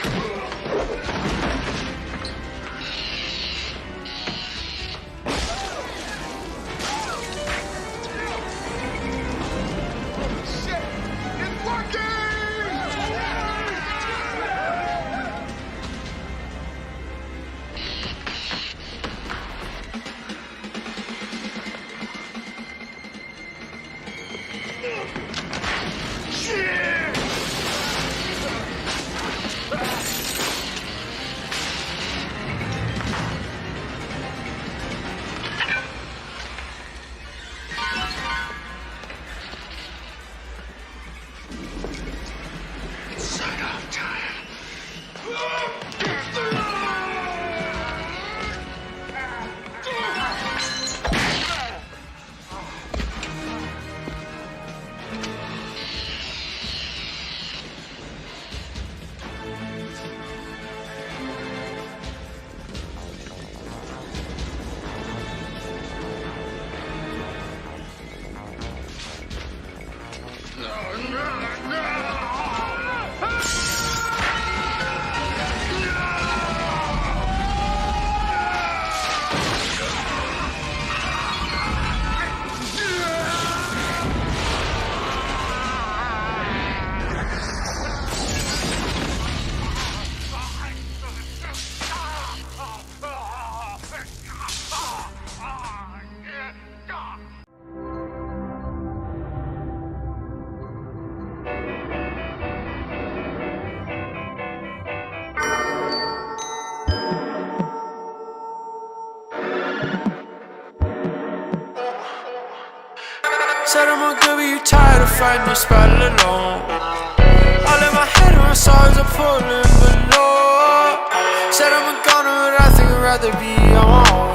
Said I'm all good, but you tired of fighting this battle alone. I let my head on stars are pulling below. Said I'm a goner, but I think I'd rather be on my own.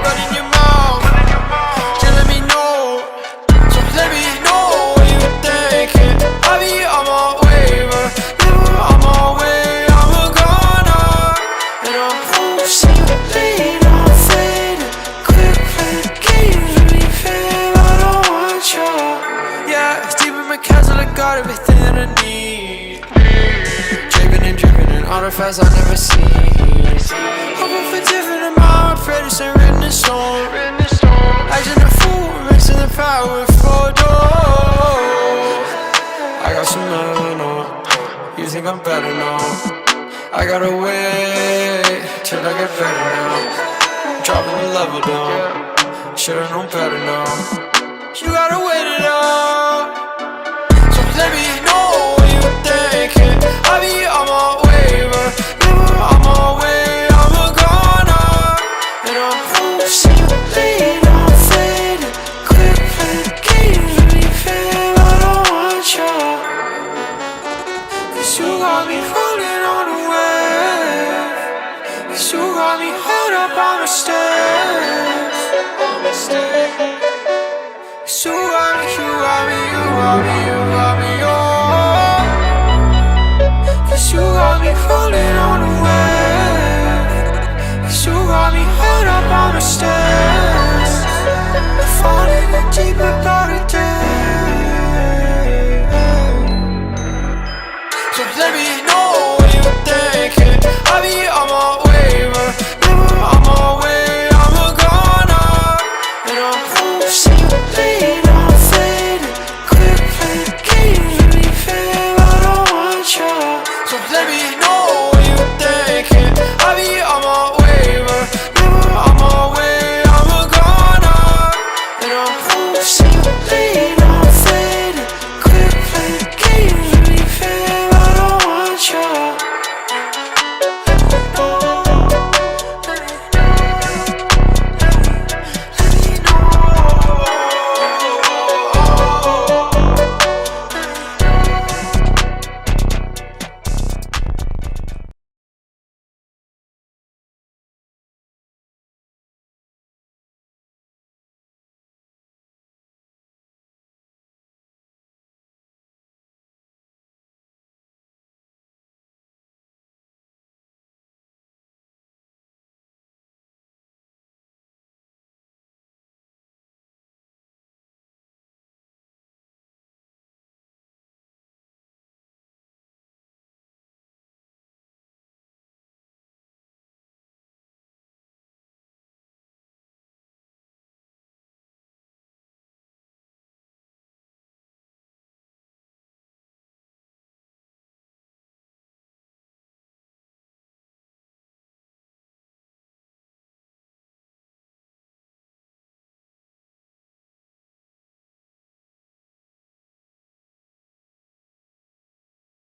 Run in your mouth, just let me know. So let me know what you thinking. I be on my way, but never on my way. I'm a goner, and I'm pushing you late. I'm fading, quit playing games with me, fam. I don't want you. Yeah, it's deep in my castle, I got everything that I need. Dripping and dripping in artifacts I've never seen. Hoping for different amount of predators and written in stone. Acting a fool, mixing the power with photo. I got some melon, you think I'm better now. I gotta wait till I get better now. Dropping the level down, should've known better now. You gotta wait it out. So let me know what you thinking. I be on my way, but never on my way. I'm a goner, and I'm pushing you late. I'm fading, quit playing games with me, fam. I don't want you, 'cause you got me rolling on the wave. 'Cause you got me held up on the stairs. You got me, you got me, you got me, you got me, oh. 'Cause you got me rolling on the wave. 'Cause you got me held up on the stairs. Falling in deeper by the day. So let me know what you thinking. I be on my way, but never on my way. I'm a goner, and I'm